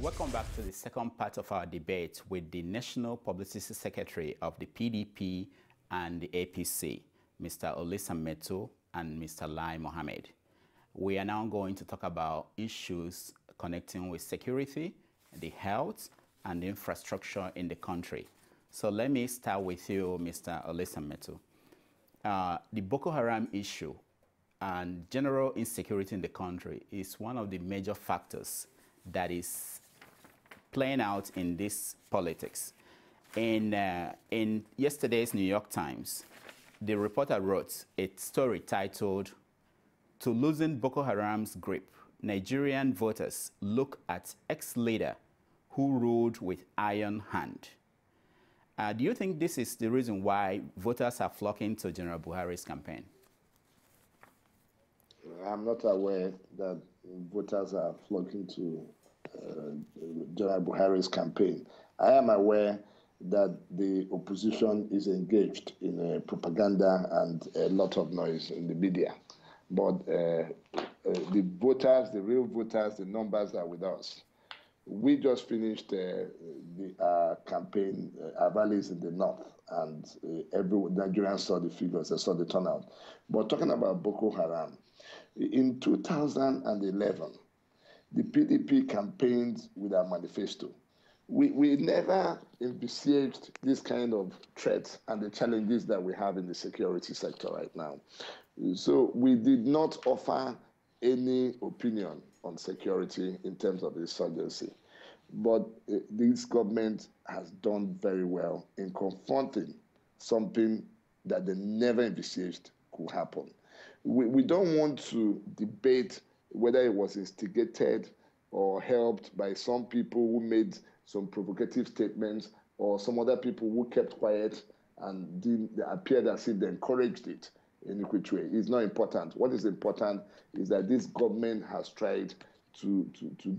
Welcome back to the second part of our debate with the National Publicity Secretary of the PDP and the APC, Mr. Olisa Metuh and Mr. Lai Mohammed. We are now going to talk about issues connecting with security, the health, and the infrastructure in the country. So let me start with you, Mr. Olisa Metuh. The Boko Haram issue and general insecurity in the country is one of the major factors that is playing out in this politics. In yesterday's New York Times, the reporter wrote a story titled, "To Loosen Boko Haram's Grip, Nigerian Voters Look at Ex-Leader Who Ruled with Iron Hand." Do you think this is the reason why voters are flocking to General Buhari's campaign? I'm not aware that voters are flocking to General Buhari's campaign. I am aware that the opposition is engaged in propaganda and a lot of noise in the media. But the voters, the real voters, the numbers are with us. We just finished the campaign, our rallies in the north, and every Nigerian saw the figures, they saw the turnout. But talking about Boko Haram, in 2011, the PDP campaigned with our manifesto. We never envisaged this kind of threats and the challenges that we have in the security sector right now. So we did not offer any opinion on security in terms of insurgency. But this government has done very well in confronting something that they never envisaged could happen. We don't want to debate whether it was instigated or helped by some people who made some provocative statements or some other people who kept quiet and didn't appeared as if they encouraged it in which way. It's not important. What is important is that this government has tried to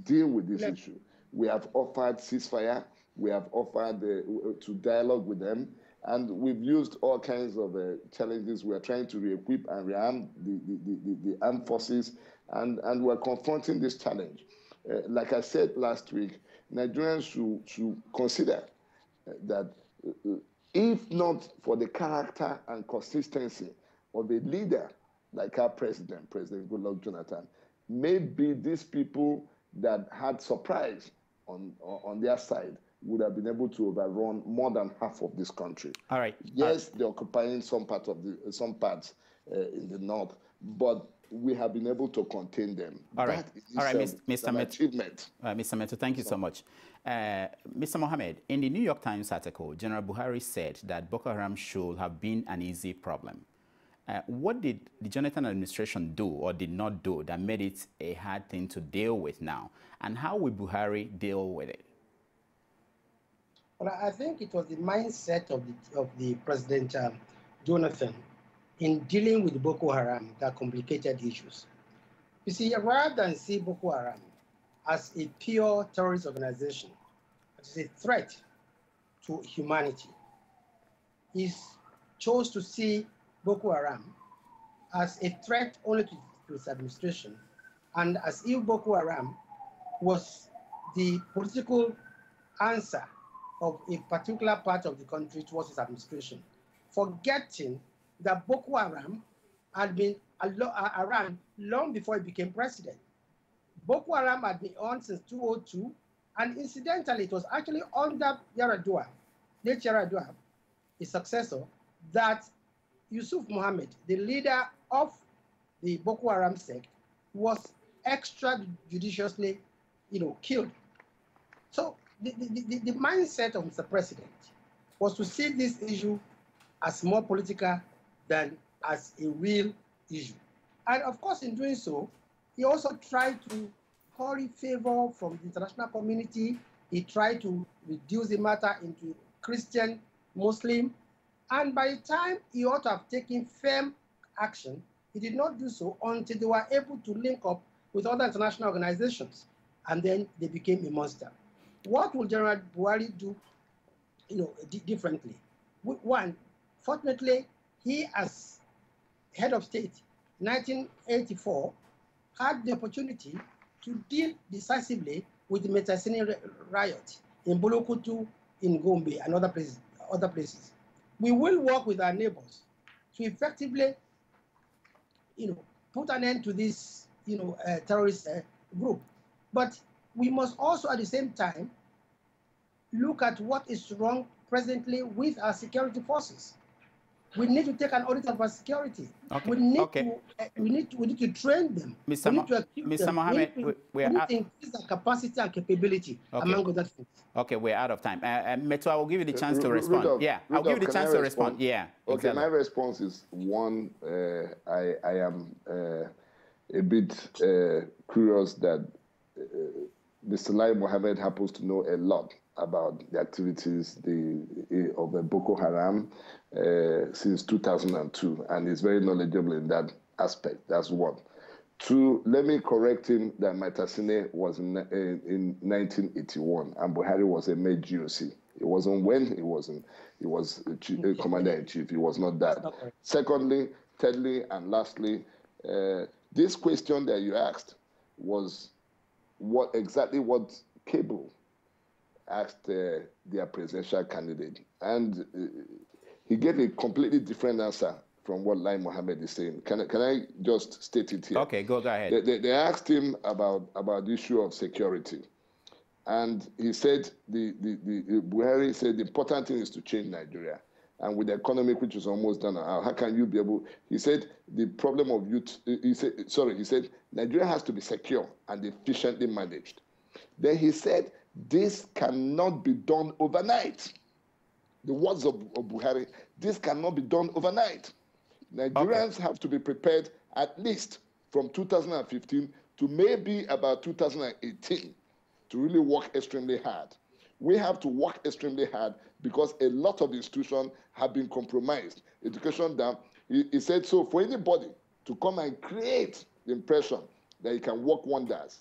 deal with this issue. We have offered ceasefire. We have offered to dialogue with them. And we've used all kinds of challenges. We are trying to re-equip and rearm the armed forces, and we're confronting this challenge. Like I said last week, Nigerians should consider that if not for the character and consistency of a leader like our President Goodluck Jonathan, maybe these people that had surprise on their side would have been able to overrun more than half of this country. All right. Yes, they're occupying some parts in the north, but we have been able to contain them. All right. All right, Mr. Metuh. Achievement. Mr. Metuh, thank you so much. Mr. Mohammed, in the New York Times article, General Buhari said that Boko Haram should have been an easy problem. What did the Jonathan administration do or did not do that made it a hard thing to deal with now? And how will Buhari deal with it? Well, I think it was the mindset of the President Jonathan in dealing with Boko Haram that complicated issues. You see, rather than see Boko Haram as a pure terrorist organization, as a threat to humanity, he chose to see Boko Haram as a threat only to his administration, and as if Boko Haram was the political answer of a particular part of the country towards his administration, forgetting that Boko Haram had been around long before he became president. Boko Haram had been on since 2002, and incidentally, it was actually under Yar'Adua, late Yar'Adua, his successor, that Yusuf Mohammed, the leader of the Boko Haram sect, was extrajudiciously, killed. So the mindset of Mr. President was to see this issue as more political than as a real issue. And of course, in doing so, he also tried to curry favor from the international community. He tried to reduce the matter into Christian, Muslim, and by the time he ought to have taken firm action, he did not do so until they were able to link up with other international organizations, and then they became a monster. What will General Buhari do, differently? One, fortunately, he as head of state, 1984, had the opportunity to deal decisively with the Metasini riot, in Bulukutu, in Gombe, and other places. We will work with our neighbors to effectively, put an end to this, terrorist group. But we must also, at the same time, look at what is wrong presently with our security forces. We need to take an audit of our security. Okay. We need to train them. Mr. Mohammed, we need to increase the capacity and capability among other things. Okay, we're out of time. Metuh, I will give you the chance to respond. I'll give you the chance to respond. Yeah. Okay, exactly. My response is one. I am a bit curious that Mr. Lai Mohammed happens to know a lot about the activities of the Boko Haram since 2002, and is very knowledgeable in that aspect. That's one. Two, let me correct him that Metasine was in 1981, and Buhari was a May GOC. It wasn't when he was commander-in-chief. He was not that. Secondly, thirdly, and lastly, this question that you asked was what Cable asked their presidential candidate, and he gave a completely different answer from what Lai Mohammed is saying. Can I just state it here? Okay, go ahead. They asked him about the issue of security, and he said Buhari said the important thing is to change Nigeria, and with the economy which is almost done, how can you be able? He said the problem of youth. He said Nigeria has to be secure and efficiently managed. Then he said, this cannot be done overnight. The words of Buhari, this cannot be done overnight. Nigerians have to be prepared at least from 2015 to maybe about 2018 to really work extremely hard. We have to work extremely hard because a lot of institutions have been compromised. Education down. He said, so for anybody to come and create the impression that he can work wonders,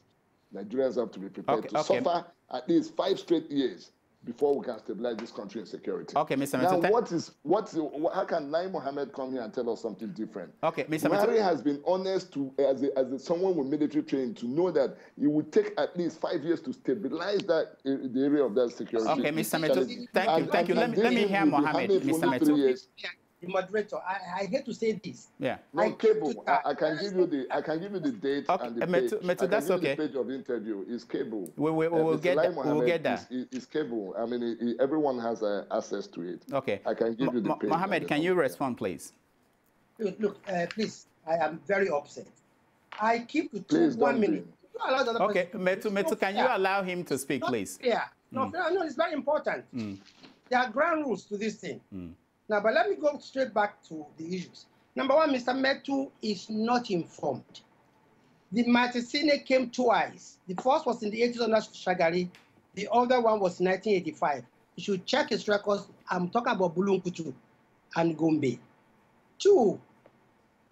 Nigerians have to be prepared to suffer at least 5 straight years before we can stabilize this country in security. Okay, Mr. Metuh. Now, how can Lai Mohammed come here and tell us something different? Okay, Mr. Buhari has been honest as someone with military training to know that it would take at least 5 years to stabilize the area of that security. Okay, Mr. Metuh, thank you. Let me hear Mohammed, Mr. Metuh. The moderator, I hate to say this. Yeah. No, Cable. I can give you the date and the page. Metuh, that's okay. The page of the interview is Cable. We will get that. We will get that. It's Cable. I mean, everyone has access to it. Okay. I can give you the page. Mohammed, can you respond, please? Look, please. I am very upset. I keep to 1 minute. Okay, Metuh, can you allow him to speak, please? Yeah. No, it's very important. There are ground rules to this thing. Now, but let me go straight back to the issues. Number one, Mr. Metuh is not informed. The Metasine came twice. The first was in the 80s under Shagari. The other one was in 1985. You should check his records. I'm talking about Bulunkutu and Gombe. Two,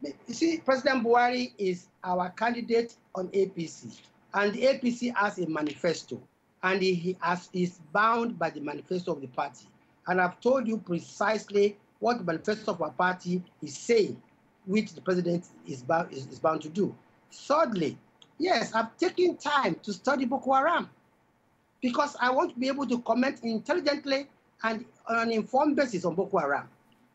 you see, President Buhari is our candidate on APC. And the APC has a manifesto. And he is bound by the manifesto of the party. And I've told you precisely what the manifesto of our party is saying, which the president is bound to do. Thirdly, yes, I've taken time to study Boko Haram because I want to be able to comment intelligently and on an informed basis on Boko Haram.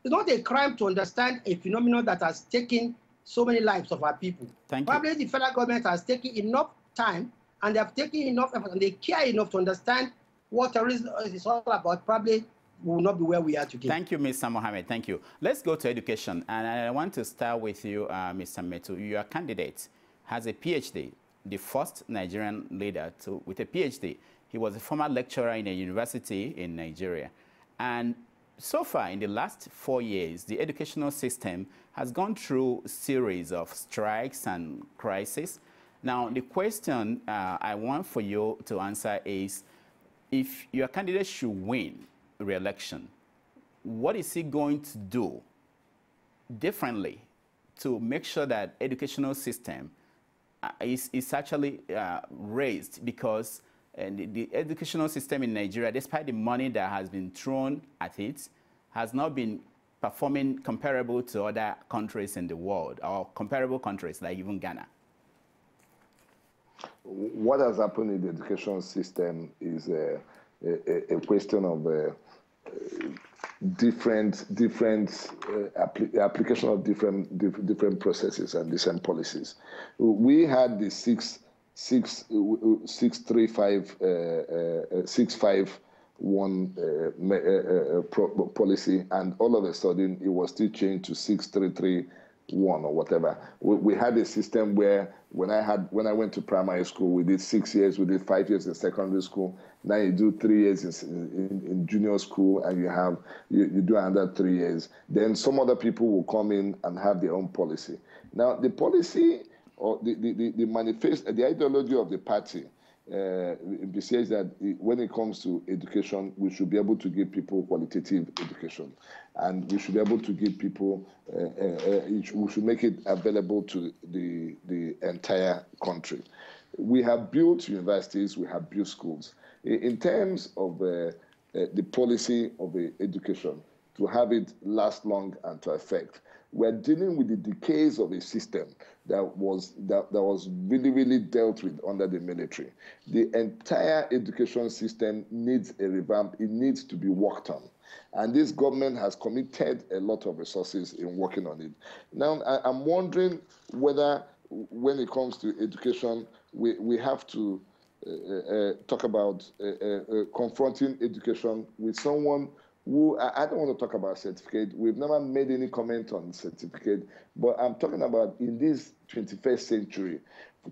It's not a crime to understand a phenomenon that has taken so many lives of our people. Probably the federal government has taken enough time and they have taken enough effort and they care enough to understand what terrorism is all about. Probably we will not be where we are today. Thank you, Mr. Mohammed. Thank you. Let's go to education. And I want to start with you, Mr. Metuh. Your candidate has a PhD, the first Nigerian leader with a PhD. He was a former lecturer in a university in Nigeria. And so far, in the last 4 years, the educational system has gone through a series of strikes and crises. Now, the question I want for you to answer is, if your candidate should win re-election, what is he going to do differently to make sure that educational system is actually raised? Because the educational system in Nigeria, despite the money that has been thrown at it, has not been performing comparable to other countries in the world, or comparable countries like even Ghana. what has happened in the education system is a question of application of different processes and different policies. We had the 651 policy, and all of a sudden it was still changed to 6331 or whatever. We had a system where when I went to primary school, we did 6 years, we did 5 years in secondary school. Now you do 3 years in junior school, and you do another 3 years. Then some other people will come in and have their own policy. Now the policy or the manifesto, the ideology of the party says that when it comes to education, we should be able to give people qualitative education, and we should be able to give people, we should make it available to the entire country. We have built universities, we have built schools. In terms of the policy of the education, to have it last long and to affect, we're dealing with the decays of a system that was really, really dealt with under the military. The entire education system needs a revamp. It needs to be worked on. And this government has committed a lot of resources in working on it. Now, I'm wondering whether, when it comes to education, we have to talk about confronting education with someone who, I don't want to talk about certificate. We've never made any comment on certificate, but I'm talking about in this 21st century,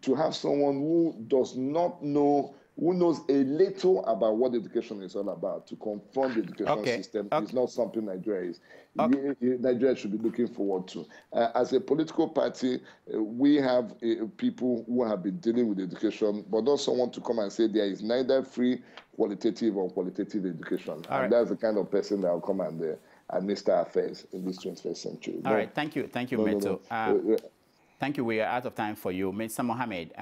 to have someone who does not know, who knows a little about what education is all about, to confront the education system is not something Nigeria is. Nigeria should be looking forward to. As a political party, we have people who have been dealing with education, but not someone to come and say there is neither free qualitative or qualitative education. And that's the kind of person that will come and administer affairs in this 21st century. All right, thank you, Metuh. Thank you. We are out of time for you, Mr. Mohammed.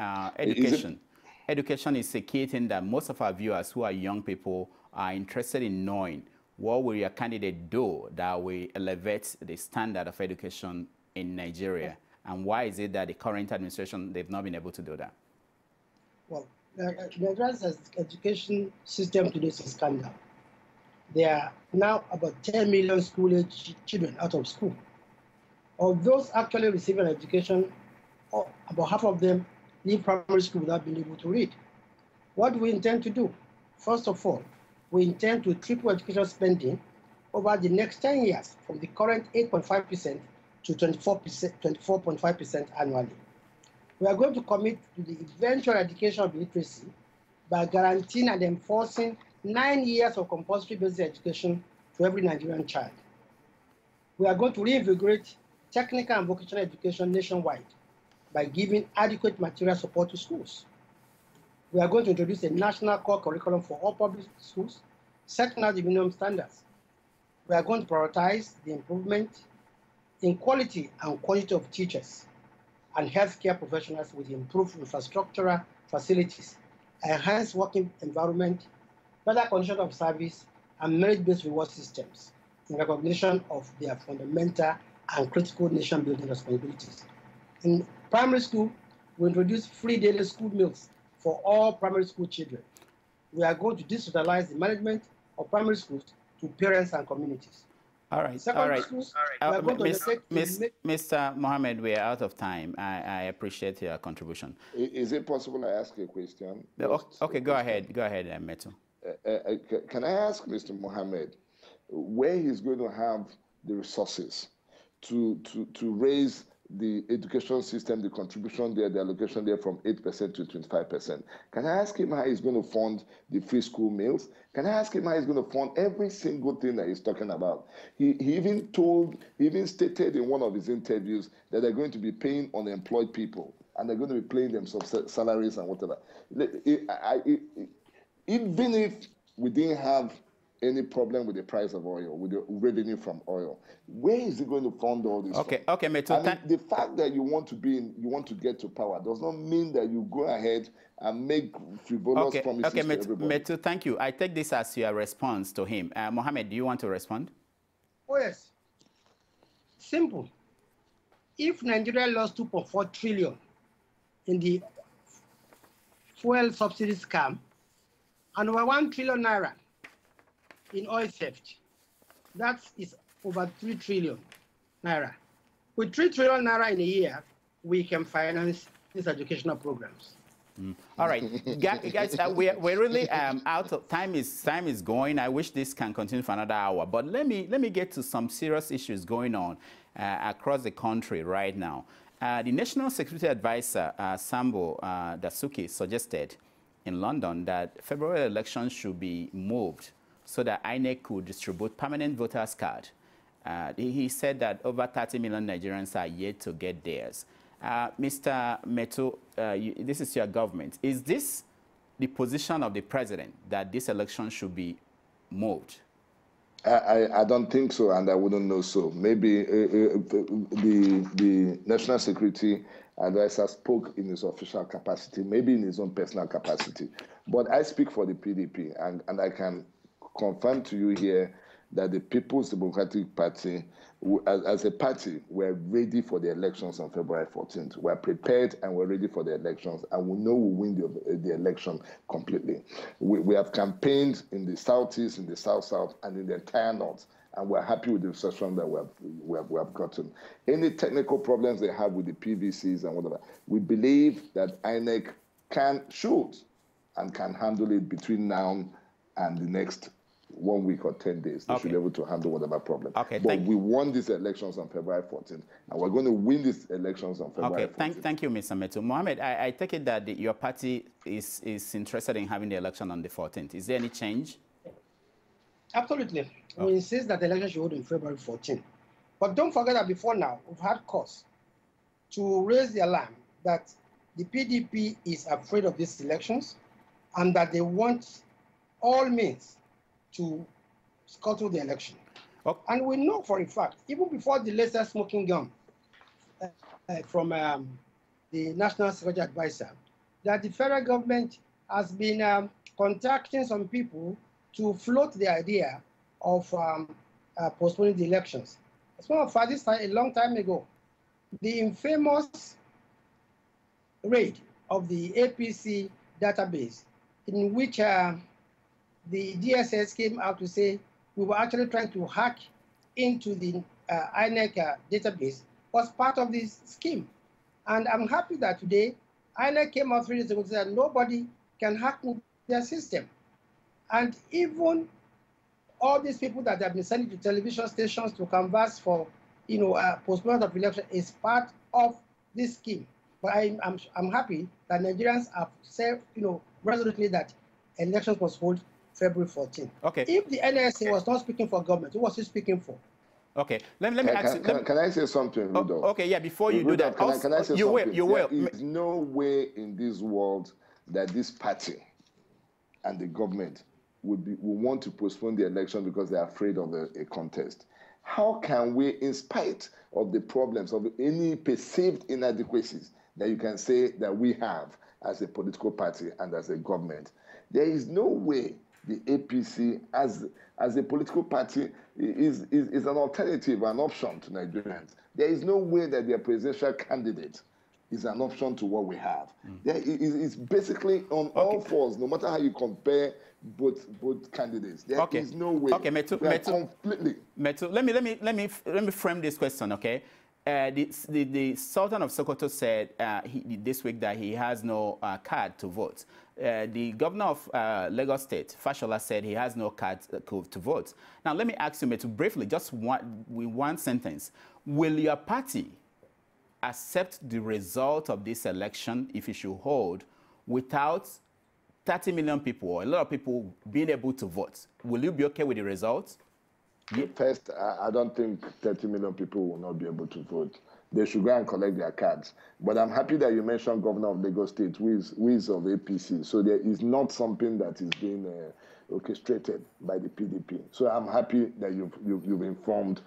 Education is a key thing that most of our viewers who are young people are interested in knowing. What will your candidate do that will elevate the standard of education in Nigeria? And why is it that the current administration, they've not been able to do that? Well, Nigeria's education system today is a scandal. There are now about 10 million school-age children out of school. Of those actually receiving education, about half of them leave primary school without being able to read. What do we intend to do? First of all, we intend to triple education spending over the next 10 years from the current 8.5% to 24.5% annually. We are going to commit to the eventual eradication of illiteracy by guaranteeing and enforcing 9 years of compulsory basic education to every Nigerian child. We are going to reinvigorate technical and vocational education nationwide by giving adequate material support to schools. We are going to introduce a national core curriculum for all public schools, setting out the minimum standards. We are going to prioritize the improvement in quality and quantity of teachers and healthcare professionals with improved infrastructural facilities, enhanced working environment, better condition of service, and merit-based reward systems in recognition of their fundamental and critical nation-building responsibilities. In primary school, we introduce free daily school meals for all primary school children. We are going to decentralize the management of primary schools to parents and communities. All right. Schools, Mr. Mohammed, we are out of time. I appreciate your contribution. Is it possible I ask a question? Okay, go ahead. Go ahead, Metuh. Can I ask Mr. Mohammed where he's going to have the resources to raise the education system, the contribution there, the allocation there from 8% to 25%. Can I ask him how he's going to fund the free school meals? Can I ask him how he's going to fund every single thing that he's talking about? He even stated in one of his interviews that they're going to be paying unemployed people and they're going to be paying them some salaries and whatever. Even if we didn't have any problem with the price of oil, with the revenue from oil, where is it going to fund all this? Okay, Metuh. The fact that you want to get to power does not mean that you go ahead and make frivolous promises to everybody. Metuh, thank you. I take this as your response to him. Mohammed, do you want to respond? Oh yes. Simple. If Nigeria lost 2.4 trillion in the fuel subsidy scam, and over 1 trillion naira in oil theft. That is over 3 trillion naira. With 3 trillion naira in a year, we can finance these educational programs. All right, guys, we're really out of time. Time is going. I wish this can continue for another hour, but let me get to some serious issues going on across the country right now. The National Security Advisor Sambo Dasuki suggested in London that February elections should be moved so that INEC could distribute permanent voters' card. He said that over 30 million Nigerians are yet to get theirs. Mr. Metuh, this is your government. Is this the position of the president, that this election should be moved? I don't think so, and I wouldn't know so. Maybe the National Security Advisor spoke in his official capacity, maybe in his own personal capacity. But I speak for the PDP, and I can confirm to you here that the People's Democratic Party, as a party, we're ready for the elections on February 14th. We're prepared and we're ready for the elections, and we know we'll win the election completely. We have campaigned in the Southeast, in the South-South, and in the entire North, and we're happy with the reception that we have gotten. Any technical problems they have with the PVCs and whatever, we believe that INEC should and can handle it between now and the next 1 week or 10 days. They should be able to handle whatever problem. Okay, but we won these elections on February 14th, and we're going to win these elections on February 14th. Thank you, Mr. Metuh. Mohammed, I take it that your party is interested in having the election on the 14th. Is there any change? Absolutely. We insist that the election should hold on February 14th. But don't forget that before now, we've had cause to raise the alarm that the PDP is afraid of these elections and that they want all means to scuttle the election. Okay. And we know for a fact, even before the latest smoking gun from the National Security Advisor, that the federal government has been contacting some people to float the idea of postponing the elections. As a matter of fact, this time, a long time ago, the infamous raid of the APC database, in which the DSS came out to say we were actually trying to hack into the INEC database, was part of this scheme. And I'm happy that today INEC came out 3 days ago and said nobody can hack into their system. And even all these people that have been sent to television stations to canvass for, postponement of election is part of this scheme. But I'm happy that Nigerians have said, resolutely that elections must hold February 14th. Okay. If the NSA was not speaking for government, who was he speaking for? Okay. Let me ask you. Can I say something, Rudolph? Okay, yeah, before you do that. Can I say something? You will. There is no way in this world that this party and the government will want to postpone the election because they're afraid of a contest. How can we, in spite of the problems, of any perceived inadequacies that you can say that we have as a political party and as a government, there is no way the APC as a political party is an alternative, an option to Nigerians. There is no way that their presidential candidate is an option to what we have. It's basically on all fours, no matter how you compare both candidates. There is no way. Okay, Metuh, completely. Metuh, let me frame this question, okay? The Sultan of Sokoto said this week that he has no card to vote. The governor of Lagos State, Fashola, said he has no card to vote. Now, let me ask you, Metuh, briefly, just one sentence. Will your party accept the result of this election, if it should hold, without 30 million people or a lot of people being able to vote? Will you be okay with the results? First, I don't think 30 million people will not be able to vote. They should go and collect their cards. But I'm happy that you mentioned Governor of Lagos State, who is of APC. So there is not something that is being orchestrated by the PDP. So I'm happy that you've informed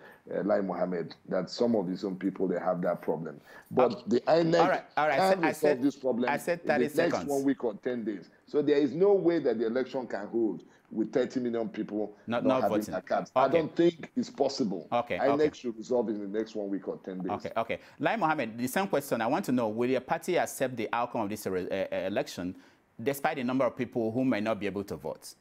Lai Mohammed that some of his own people, they have that problem. But the INEC can resolve this problem in the next 1 week or 10 days. So there is no way that the election can hold with 30 million people not having their cards. I don't think it's possible. INEC should resolve in the next 1 week or 10 days. Lai Mohammed, the same question. I want to know, will your party accept the outcome of this election despite the number of people who may not be able to vote?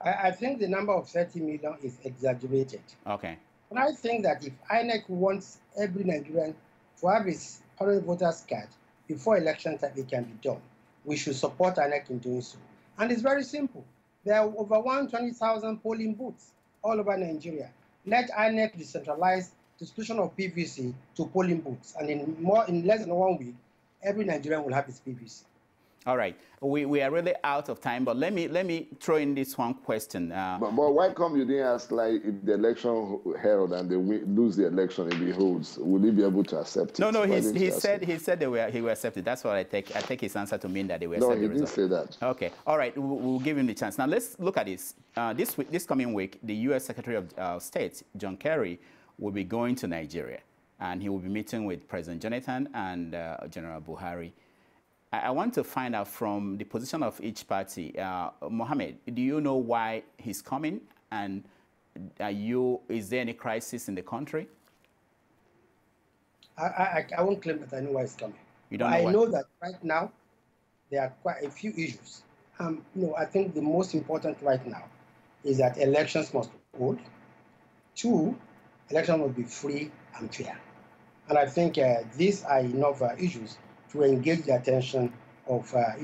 I think the number of 30 million is exaggerated. Okay. But I think that if INEC wants every Nigerian to have his current voter's card before election time, it can be done. We should support INEC in doing so. And it's very simple. There are over 120,000 polling booths all over Nigeria. Let INEC decentralize distribution of PVC to polling booths, and in less than 1 week, every Nigerian will have his PVC. All right, we are really out of time, but let me throw in this one question. But why come you didn't ask, like, if the election held and they lose the election if he holds, will he be able to accept it? No, he said he will accept it. That's what I take his answer to mean that they will accept it. No, he didn't say that. Okay, all right, we'll give him the chance. Now let's look at this. This coming week, the U.S. Secretary of State, John Kerry, will be going to Nigeria, and he will be meeting with President Jonathan and General Buhari. I want to find out from the position of each party. Mohammed, do you know why he's coming? And is there any crisis in the country? I won't claim that I know why he's coming. You don't know why? I know that right now there are quite a few issues. I think the most important right now is that elections must hold. 2, elections must be free and fair. And I think these are enough issues to engage the attention of a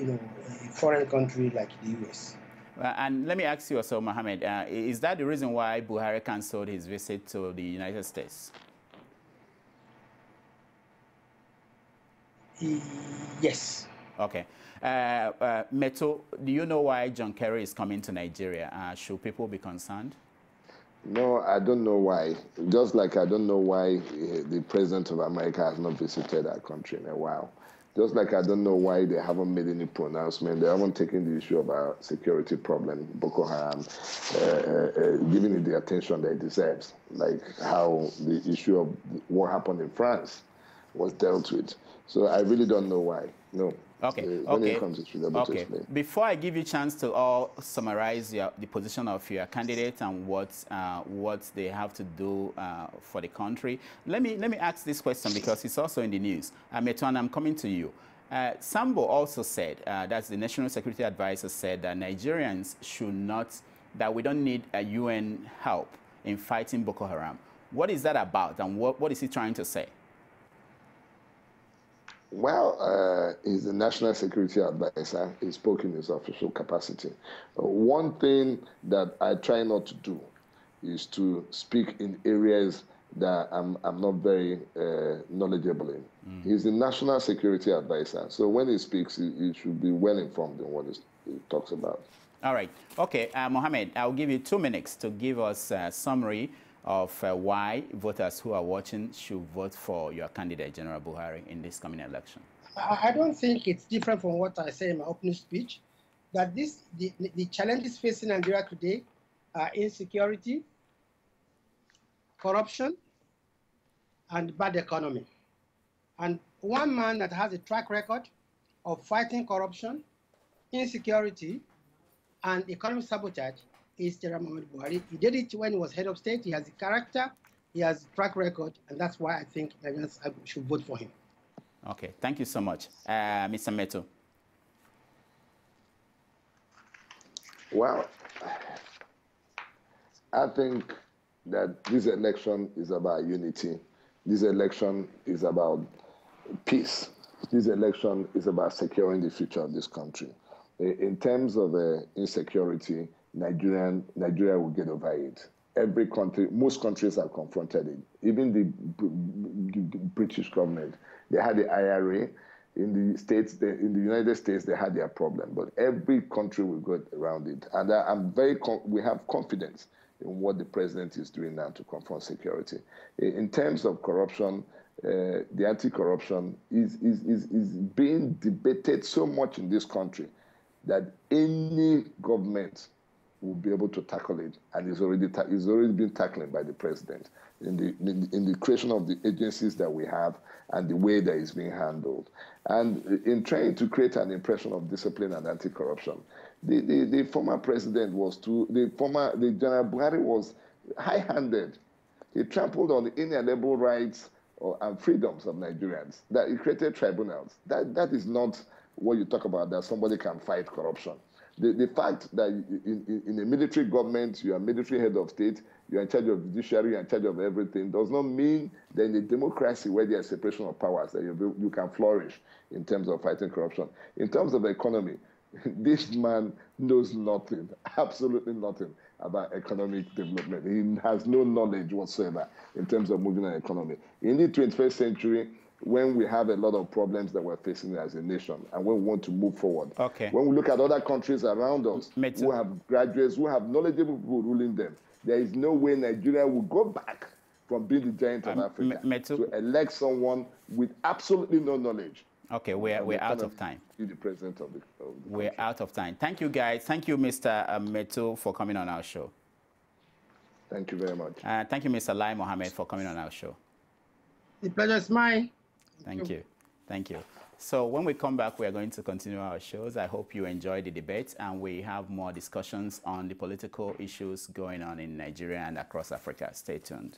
foreign country like the U.S. And let me ask you also, Mohammed, is that the reason why Buhari cancelled his visit to the United States? Yes. Okay. Metuh, do you know why John Kerry is coming to Nigeria? Should people be concerned? No, I don't know why. Just like I don't know why the President of America has not visited our country in a while. Just like I don't know why they haven't made any pronouncement. They haven't taken the issue of our security problem, Boko Haram, giving it the attention that it deserves. Like how the issue of what happened in France was dealt with. So I really don't know why. No. Okay. When it comes to explain. Before I give you a chance to all summarize the position of your candidate and what they have to do for the country, let me ask this question because it's also in the news. Metuh, I'm coming to you. Sambo also said, that's the National Security Advisor, said that Nigerians should not, that we don't need a UN help in fighting Boko Haram. What is that about, and what is he trying to say? Well, he's the National Security Advisor. He spoke in his official capacity. One thing that I try not to do is to speak in areas that I'm not very knowledgeable in. He's the National Security Advisor. So when he speaks, he should be well informed in what he talks about. All right. Okay, Mohammed, I'll give you 2 minutes to give us a summary of why voters who are watching should vote for your candidate, General Buhari, in this coming election. I don't think it's different from what I said in my opening speech, that the challenges facing Nigeria today are insecurity, corruption, and bad economy. And one man that has a track record of fighting corruption, insecurity, and economic sabotage is General Muhammadu Buhari. He did it when he was head of state. He has the character, he has the track record, and that's why I think Nigerians should vote for him. Okay, thank you so much. Mr. Metuh. Well, I think that this election is about unity. This election is about peace. This election is about securing the future of this country. In terms of insecurity, Nigeria will get over it. Every country, most countries have confronted it. Even the British government, they had the IRA. In the States, in the United States, they had their problem. But every country will go around it. And we have confidence in what the president is doing now to confront security. In terms of corruption, the anti-corruption is being debated so much in this country that any government will be able to tackle it, and it's already been tackled by the president in the creation of the agencies that we have and the way that it's being handled, and in trying to create an impression of discipline and anti-corruption. The former president the General Buhari was high-handed. He trampled on the inalienable rights and freedoms of Nigerians. That he created tribunals. That is not what you talk about, that somebody can fight corruption. The fact that in a military government, you are military head of state, you're in charge of judiciary, you're in charge of everything, does not mean that in a democracy where there is separation of powers, that you can flourish in terms of fighting corruption. In terms of the economy, this man knows nothing, absolutely nothing about economic development. He has no knowledge whatsoever in terms of moving an economy. In the 21st century, when we have a lot of problems that we're facing as a nation, and when we want to move forward. Okay. When we look at other countries around us who have graduates, who have knowledgeable people ruling them, there is no way Nigeria will go back from being the giant of Africa to elect someone with absolutely no knowledge. Okay, we're out of time. Be the president of the we're out of time. Thank you, guys. Thank you, Mr. Metuh, for coming on our show. Thank you very much. Thank you, Mr. Lai Mohammed, for coming on our show. The pleasure is mine. Thank you. Thank you. So when we come back, we are going to continue our shows. I hope you enjoy the debate, and we have more discussions on the political issues going on in Nigeria and across Africa. Stay tuned.